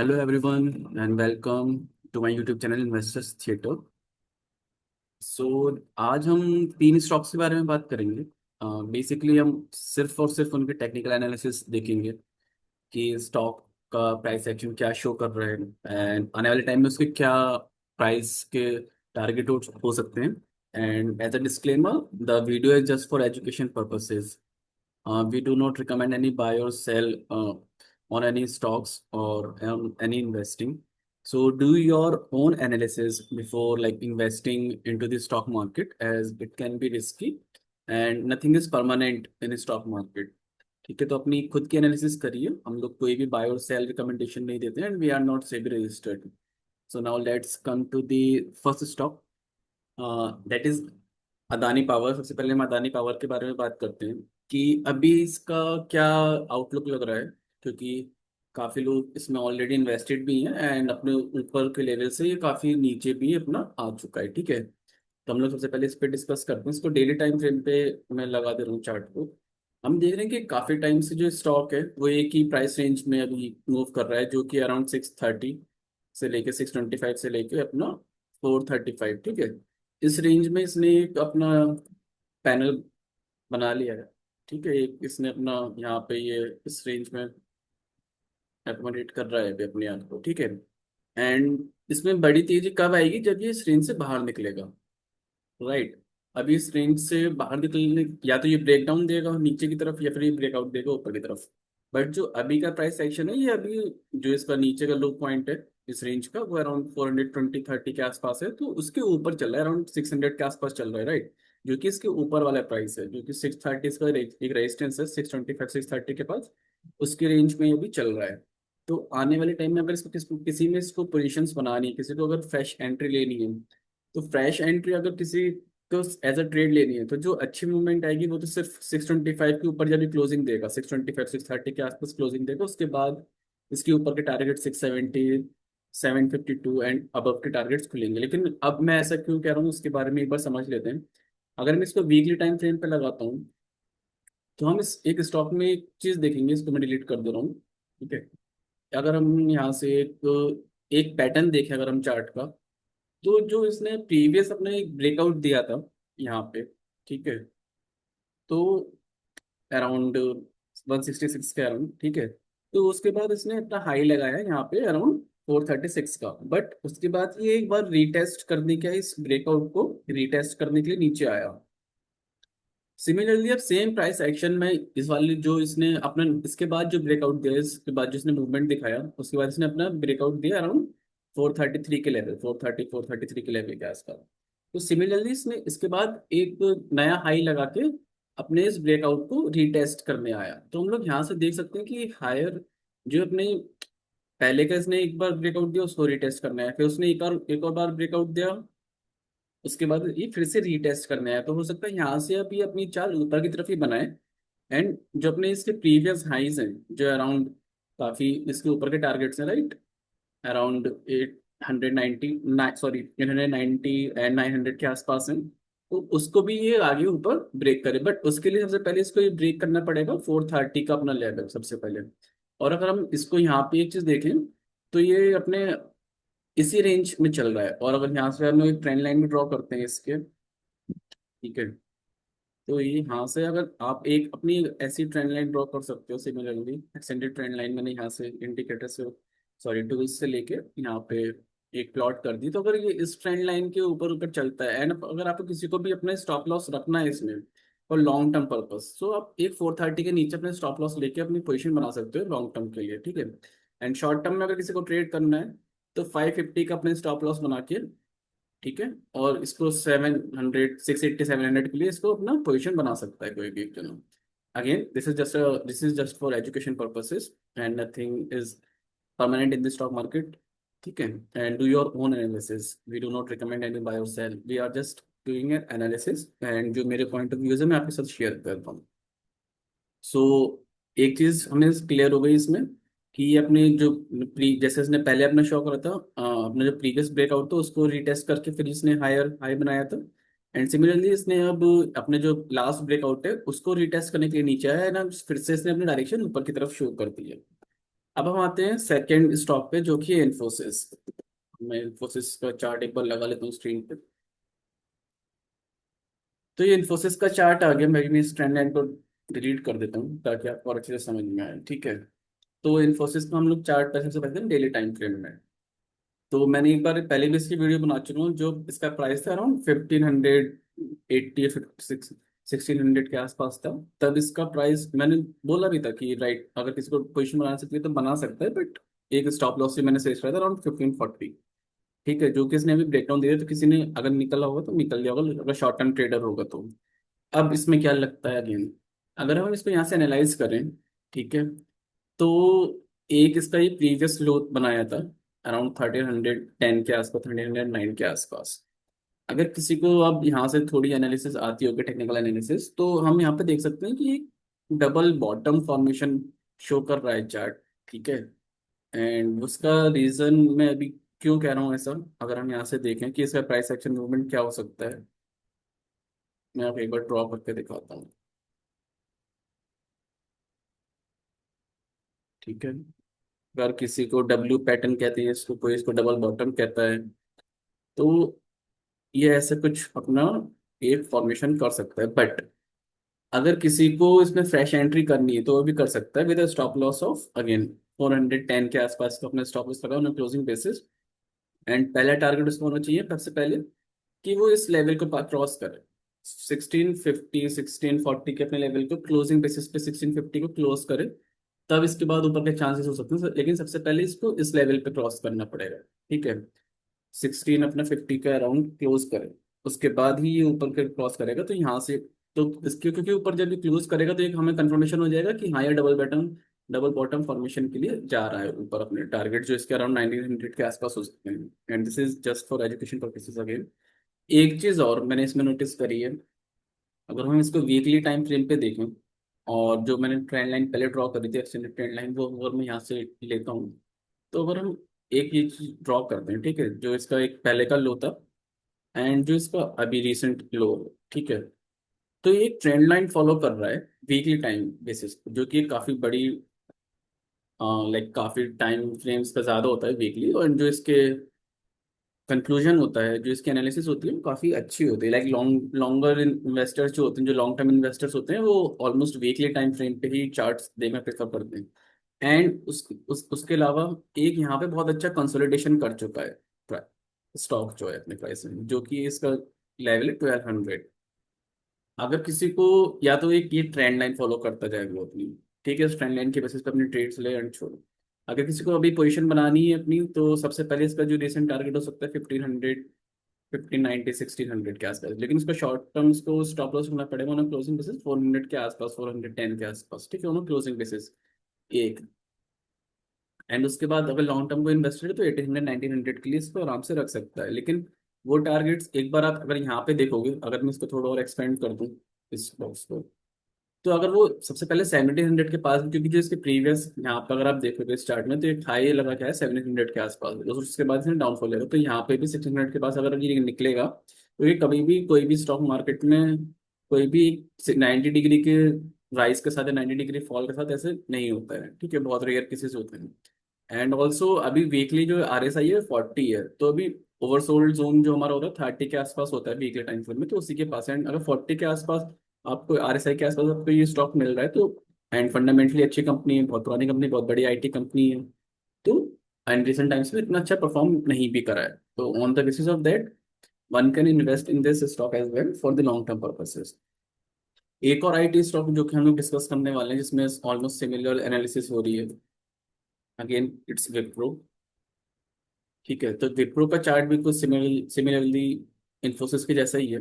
Hello everyone and welcome to my YouTube channel investors theatre. So आज हम तीन stocks के बारे में बात करेंगे। बेसिकली हम सिर्फ और सिर्फ उनके टेक्निकल एनालिसिस देखेंगे कि स्टॉक का प्राइस एक्शन क्या शो कर रहा है एंड आने वाले टाइम में उसके क्या प्राइस के टारगेट हो सकते हैं। And as a disclaimer, the video is just for education purposes. We do not recommend any buy or sell on any stocks or on any investing. So do your own analysis before like investing into the stock market, as it can be risky and nothing is permanent in the stock market. ठीक है, तो अपनी खुद की analysis करिए। हम लोग कोई भी बाय और सेल रिकमेंडेशन नहीं देते and we are not SEBI registered. So now let's come to the first stock, that is Adani power. सबसे पहले हम अदानी पावर के बारे में बात करते हैं कि अभी इसका क्या आउटलुक लग रहा है, क्योंकि काफी लोग इसमें ऑलरेडी इन्वेस्टेड भी हैं एंड अपने ऊपर के लेवल से ये काफी नीचे भी अपना आ चुका है. ठीक है, तो हम लोग सबसे पहले इस पे डिस्कस करते हैं. इसको डेली टाइम फ्रेम पे मैं लगा दे रहा हूँ चार्ट को. हम देख रहे हैं कि काफी टाइम से जो स्टॉक है वो एक ही प्राइस रेंज में अभी मूव कर रहा है, जो कि अराउंड 630 से लेके 625 से लेके अपना 435. ठीक है, इस रेंज में इसने एक अपना पैनल बना लिया है. ठीक है, एक इसने अपना यहाँ पे ये इस रेंज में एकोमोडेट कर रहा है अभी अपने आप को. ठीक है, एंड इसमें बड़ी तेजी कब आएगी? जब ये इस रेंज से बाहर निकलेगा. राइट, अभी इस रेंज से बाहर निकलने या तो ये ब्रेक डाउन देगा नीचे की तरफ या फिर ये ब्रेकआउट देगा ऊपर की तरफ. बट जो अभी का प्राइस एक्शन है, ये अभी जो इसका नीचे का लो पॉइंट है इस रेंज का, वो अराउंड 420-30 के आसपास है. तो उसके ऊपर चल रहा है, अराउंड 600 के आसपास चल रहा है. राइट, जो कि इसके ऊपर वाला प्राइस है, जो कि 630 इसका एक रेजिस्टेंस है 625-630 के पास. उसकी रेंज में ये भी चल रहा है. तो आने वाले टाइम में अगर इसको किसी में इसको पोजीशंस बनानी है, किसी को अगर फ्रेश एंट्री लेनी है, तो फ्रेश एंट्री अगर किसी तो एज अ ट्रेड लेनी है, तो जो अच्छी मूवमेंट आएगी वो तो सिर्फ 625 के ऊपर जब भी क्लोजिंग देगा, 625-630 के आसपास क्लोजिंग देगा. उसके बाद इसके ऊपर के टारगेट 670, 752 एंड अबव के टारगेट्स खुलेंगे. लेकिन अब मैं ऐसा क्यों कह रहा हूँ उसके बारे में एक बार समझ लेते हैं. अगर मैं इसको वीकली टाइम फ्रेम पे लगाता हूँ, तो हम इस एक स्टॉक में एक चीज देखेंगे. इसको मैं डिलीट कर दे रहा हूँ. ठीक है, अगर हम यहाँ से एक एक पैटर्न देखें अगर हम चार्ट का, तो जो इसने प्रीवियस अपने एक ब्रेकआउट दिया था यहाँ पे, ठीक है, तो अराउंड 166 के अराउंड. ठीक है, तो उसके बाद इसने अपना हाई लगाया यहाँ पे अराउंड 436 का. बट उसके बाद ये एक बार रीटेस्ट करने के, इस ब्रेकआउट को रीटेस्ट करने के लिए नीचे आया. सिमिलरली अब सेम प्राइस एक्शन में इस वाली जो इसने अपना इसके बाद जो ब्रेकआउट दिया, इसके बाद जिसने मूवमेंट दिखाया, उसके बाद इसने अपना ब्रेकआउट दिया अराउंड 433 के लेवल, 433 के लेवल के आसपास. तो सिमिलरली इसने इसके बाद एक नया हाई लगा के अपने इस ब्रेकआउट को रीटेस्ट करने आया. तो हम लोग यहाँ से देख सकते हैं कि हायर जो अपने पहले का इसने एक बार ब्रेकआउट दिया उसको रीटेस्ट करना है, फिर उसने एक और बार ब्रेकआउट दिया, उसके बाद ये फिर से रीटेस्ट करना है. तो हो सकता है यहाँ से अब ये अपनी चाल ऊपर की तरफ ही बनाए. एंड जो अपने इसके प्रीवियस हाइज हैं, जो अराउंड काफी इसके ऊपर के टारगेट्स हैं, राइट, अराउंड 890, सॉरी 890 एंड 900 के आसपास हैं, तो उसको भी ये आगे ऊपर ब्रेक करे. बट उसके लिए सबसे पहले इसको ये ब्रेक करना पड़ेगा 430 का अपना लेवल सबसे पहले. और अगर हम इसको यहाँ पे एक चीज देखें, तो ये अपने इसी रेंज में चल रहा है. और अगर यहाँ से हम लोग एक ट्रेंड लाइन भी ड्रॉ करते हैं इसके, ठीक है, तो ये यहाँ से अगर आप एक अपनी ऐसी ट्रेंड लाइन ड्रॉ कर सकते हो, सिमिलरली एक्सटेंडेड ट्रेंड लाइन मैंने यहाँ से इंडिकेटर से, सॉरी टूल्स से लेके यहाँ पे एक प्लॉट कर दी. तो अगर ये इस ट्रेंड लाइन के ऊपर ऊपर चलता है एंड अगर आपको किसी को भी अपने स्टॉप लॉस रखना है इसमें और लॉन्ग टर्म पर्पस, तो आप एक 430 के नीचे अपने स्टॉप लॉस लेके अपनी पोजीशन बना सकते हो लॉन्ग टर्म के लिए. ठीक है, एंड शॉर्ट टर्म में अगर किसी को ट्रेड करना है, तो 550 का अपने स्टॉप लॉस बना के, ठीक है, और इसको 700, 680, 700 के लिए इसको अपना पोजीशन बना सकता है कोई भी जन. Again this is just for education purposes and nothing is permanent in the stock market. ठीक है, and do your own analysis. We do not recommend any buy or sell, we are just doing an analysis. And जो मेरे point of views है मैं आपके साथ share करता हूँ. सो एक चीज हमें क्लियर हो गई इसमें कि ये अपने जो जैसे इसने पहले अपना शो करा था, अपना जो प्रीवियस ब्रेकआउट था उसको रिटेस्ट करके फिर इसने हायर हाई बनाया था. एंड सिमिलरली इसने अब अपने जो लास्ट ब्रेकआउट है उसको रिटेस्ट करने के लिए नीचे आया है ना, फिर से इसने अपनी डायरेक्शन ऊपर की तरफ शो कर दी है. अब हम आते हैं सेकंड स्टॉक पे, जो कि है इन्फोसिस। मैं इन्फोसिस का चार्ट एक बार लगा लेता हूँ स्क्रीन पे। तो ये इन्फोसिस का चार्ट आ गया। मैं भी इस ट्रेंड लाइन को डिलीट कर देता हूँ ताकि आपको और अच्छे से समझ में आए, ठीक है। तो इन्फोसिस को हम लोग चार्ट पर सबसे पहले डेली टाइम फ्रेम में। तो मैंने एक बार पहले भी इसकी वीडियो बना चुका हूँ। जो इसका प्राइस था अराउंड 1580 56 1600 के आसपास था। तब इसका प्राइस मैंने बोला भी था कि राइट, अगर किसी को पोजिशन बना सकती है तो बना सकता है, बट एक स्टॉप लॉस से मैंने सेट करा था अराउंड 1540। ठीक है, जो कि इसने अभी ब्रेकडाउन दिया, तो किसी ने अगर निकला होगा तो निकल गया होगा, अगर शॉर्ट टर्म ट्रेडर होगा तो। अब इसमें क्या लगता है अगेन, अगर हम इसको यहाँ से एनालाइज करें, ठीक है, तो एक इसका ये प्रीवियस लो बनाया था अराउंड 1310 के आसपास, 1309 के आसपास। अगर किसी को अब यहाँ से थोड़ी एनालिसिस आती होगी, टेक्निकल एनालिसिस, तो हम यहाँ पे देख सकते हैं कि डबल बॉटम फॉर्मेशन शो कर रहा है चार्ट, ठीक है। एंड उसका रीजन मैं अभी क्यों कह रहा हूँ ऐसा, अगर हम यहाँ से देखें कि इसका प्राइस एक्शन मूवमेंट क्या हो सकता है, मैं आपको एक बार ड्रॉ करके दिखाता हूँ, ठीक है। अगर किसी को डब्ल्यू पैटर्न कहते हैं इसको, कोई इसको डबल बॉटम कहता है, तो ये ऐसे कुछ अपना एक फॉर्मेशन कर सकता है। बट अगर किसी को इसमें फ्रेश एंट्री करनी है तो वो भी कर सकता है with stop loss of again 410 के आसपास का अपने स्टॉप लॉस लगाओ ना, क्लोजिंग बेसिस। एंड पहला टारगेट उसको होना चाहिए सबसे पहले कि वो इस लेवल को क्रॉस करे, 1650 1640 के अपने लेवल को क्लोजिंग बेसिस पे 1650 को क्लोज करे। तब इसके बाद ऊपर के चांसेस हो सकते हैं, लेकिन सबसे पहले इसको इस लेवल पे क्रॉस करना पड़ेगा, ठीक है। 16 अपना 50 का अराउंड क्लोज करे, उसके बाद ही ये ऊपर के क्रॉस करेगा। तो यहाँ से, तो इसके क्योंकि ऊपर जब ये क्लोज करेगा तो एक हमें कंफर्मेशन हो जाएगा कि हाँ, ये डबल बॉटम फॉर्मेशन के लिए जा रहा है ऊपर, अपने टारगेट जो इसके अराउंड 1900 के आसपास हो सकते हैं। And this is just for education purposes again. एक चीज और मैंने इसमें नोटिस करी है, अगर हम इसको वीकली टाइम फ्रेम पे देखें, और जो मैंने ट्रेंड लाइन पहले ड्रॉ करी थी, एक्सटेंडेड ट्रेंड लाइन, वो अगर मैं यहाँ से लेता हूँ, तो अगर हम एक ये चीज ड्रॉ करते हैं, ठीक है, जो इसका एक पहले का लो था एंड जो इसका अभी रिसेंट लो, ठीक है, तो ये ट्रेंड लाइन फॉलो कर रहा है वीकली टाइम बेसिस, जो कि काफी बड़ी, लाइक काफी टाइम फ्रेम्स का ज्यादा होता है वीकली। और जो इसके कंक्लूजन होता है, जो इसकी एनालिसिस होती है, वो काफी अच्छी होती है। लाइक लॉन्गर इन्वेस्टर्स जो होते हैं, जो लॉन्ग टर्म इन्वेस्टर्स होते हैं, वो ऑलमोस्ट वीकली टाइम फ्रेम पे ही चार्ट्स देखना प्रेफर करते हैं। एंड उसके अलावा एक यहाँ पे बहुत अच्छा कंसोलिडेशन कर चुका है स्टॉक जो है अपने प्राइस में, जो कि इसका लेवल है 1200। अगर किसी को, या तो एक ये ट्रेंड लाइन फॉलो करता जाएगा वो अपनी, ठीक है, उस ट्रेंड लाइन के बेसिस पे अपनी ट्रेड्स ले एंड छोड़ो। अगर किसी को अभी पोजीशन बनानी है अपनी, तो सबसे पहले इसका जो रिसेंट टारगेट हो सकता है 1500, 1590 1600 के आसपास। लेकिन उसका शॉर्ट टर्म उसको स्टॉप लॉस होना पड़ेगा ना, क्लोजिंग बेसिस 400 के आसपास, 410 के आसपास, ठीक है, ना क्लोजिंग बेसिस एक। एंड उसके बाद अगर लॉन्ग टर्म को इन्वेस्टेड है तो 1800 1900 के लिए इसको आराम से रख सकता है। लेकिन वो टारगेट्स एक बार आप अगर यहाँ पे देखोगे, अगर मैं इसको थोड़ा और एक्सपेंड कर दूँ इस बॉक्स को, तो अगर वो सबसे पहले 1700 के पास, क्योंकि जो इसके प्रीवियस यहाँ पर अगर आप देखोगे इस चार्ट में, तो एक हाई लगा क्या है 1700 के आसपास, तो उसके बाद इसने डाउनफॉल लेगा। तो यहाँ पे भी 1600 के पास अगर ये निकलेगा, तो ये कभी भी कोई भी स्टॉक मार्केट में कोई भी 90 डिग्री के राइज के साथ या 90 डिग्री फॉल के साथ ऐसे नहीं होता है, ठीक है, बहुत रेयर केसेस होते हैं। एंड ऑल्सो अभी वीकली जो आर एस आई है 40 है, तो अभी ओवरसोल्ड जोन जो हमारा होता है 30 के आसपास होता है वीकली टाइम फ्रेम में, तो उसी के पास है। एंड अगर 40 के आसपास आपको आर एस आई के आसपास आपको ये स्टॉक मिल रहा है, तो एंड फंडामेंटली अच्छी कंपनी है, बहुत पुरानी कंपनी, बहुत बड़ी आईटी कंपनी है, तो एंड रिसेंट टाइम्स में इतना अच्छा परफॉर्म नहीं भी करा है, तो on the basis of that one can invest in this stock as well for the long term purposes. एक और आईटी स्टॉक जो कि हम लोग डिस्कस करने वाले हैं, जिसमें ऑलमोस्ट सिमिलर एनालिसिस हो रही है, अगेन इट्स विप्रो, ठीक है। तो विप्रो का चार्ट भी कुछ सिमिलरली इन्फोसिस के जैसा ही है।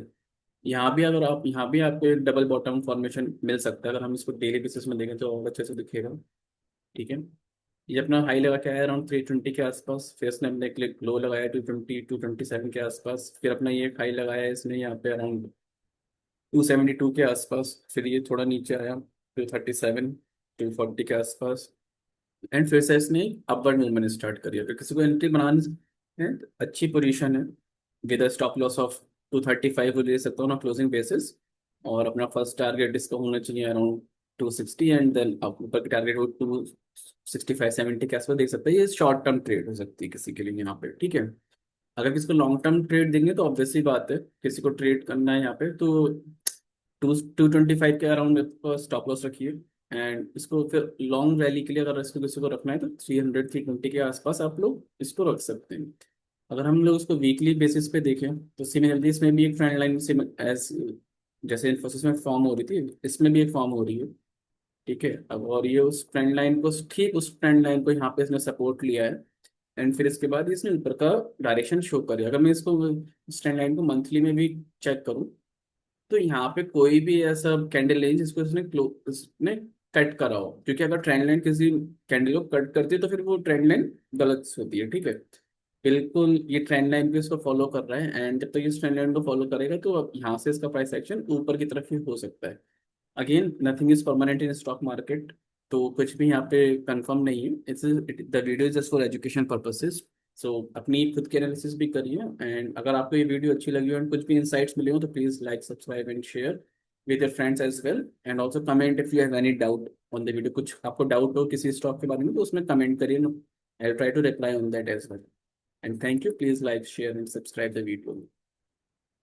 यहाँ भी अगर आप, यहाँ भी आपको एक डबल बॉटम फॉर्मेशन मिल सकता है, अगर हम इसको डेली बेसिस में देखें तो और अच्छे से दिखेगा, ठीक है। ये अपना हाई लगा के आया अराउंड 320 के आसपास, फिर इसने अपने क्लिक लो लगाया 220 227 के आसपास, फिर अपना ये हाई लगाया है इसने यहाँ पे अराउंड 272 के आसपास, फिर ये थोड़ा नीचे आया 237 240 के आसपास। एंड फिर से इसने अपवर्ड मूवमेंट स्टार्ट करी। अगर किसी को एंट्री बनानी है तो अच्छी पोजीशन है, विद स्टॉप लॉस ऑफ 235 वो ले सकता हूँ ना क्लोजिंग बेसिस। और अपना फर्स्ट टारगेट इसका होना चाहिए अराउंड 260 एंड देन आप ऊपर की टारगेट हो 265-70 के आसपास देख सकते हैं। ये शॉर्ट टर्म ट्रेड हो सकती है किसी के लिए यहाँ पे, ठीक है। अगर किसी को लॉन्ग टर्म ट्रेड देंगे तो ऑब्वियसली बात है, किसी को ट्रेड करना है यहाँ पे तो 225 के अराउंड स्टॉप लॉस रखिए। एंड इसको फिर लॉन्ग रैली के लिए अगर इसको किसी को रखना है तो 300-320 के आसपास आप लोग इसको रख सकते हैं। अगर हम लोग उसको वीकली बेसिस पे देखें तो सिमिलरली इसमें भी एक ट्रेंड लाइन एज जैसे इन्फोसिस में फॉर्म हो रही थी, इसमें भी एक फॉर्म हो रही है, ठीक है। अब और ये उस ट्रेंड लाइन को, ठीक उस ट्रेंड लाइन को यहाँ पे इसने सपोर्ट लिया है। एंड फिर इसके बाद इसने ऊपर का डायरेक्शन शो करे। अगर मैं इसको इस ट्रेंड लाइन को मंथली में भी चेक करूँ तो यहाँ पे कोई भी ऐसा कैंडल नहीं जिसको इसने कट करा हो, क्योंकि अगर ट्रेंड लाइन किसी कैंडल को कट करती है तो फिर वो ट्रेंड लाइन गलत होती है, ठीक है। बिल्कुल ये ट्रेंड लाइन पे इसको फॉलो कर रहा है, एंड जब तक इस ट्रेंड लाइन को फॉलो करेगा तो अब यहाँ से इसका प्राइस एक्शन ऊपर की तरफ ही हो सकता है। Again nothing is permanent in stock market, तो कुछ भी यहाँ पे कंफर्म नहीं है। It's the video is just for education purposes. So अपनी खुद की एनालिसिस भी करिए, एंड अगर आपको ये वीडियो अच्छी लगी हो एंड कुछ भी इंसाइट्स मिले हो तो please like, subscribe and share with your friends as well. And also comment if you have any doubt on the video. कुछ आपको डाउट हो किसी स्टॉक के बारे में तो उसमें कमेंट करिए, I try to reply on that as well. And thank you, please like, share and subscribe the video.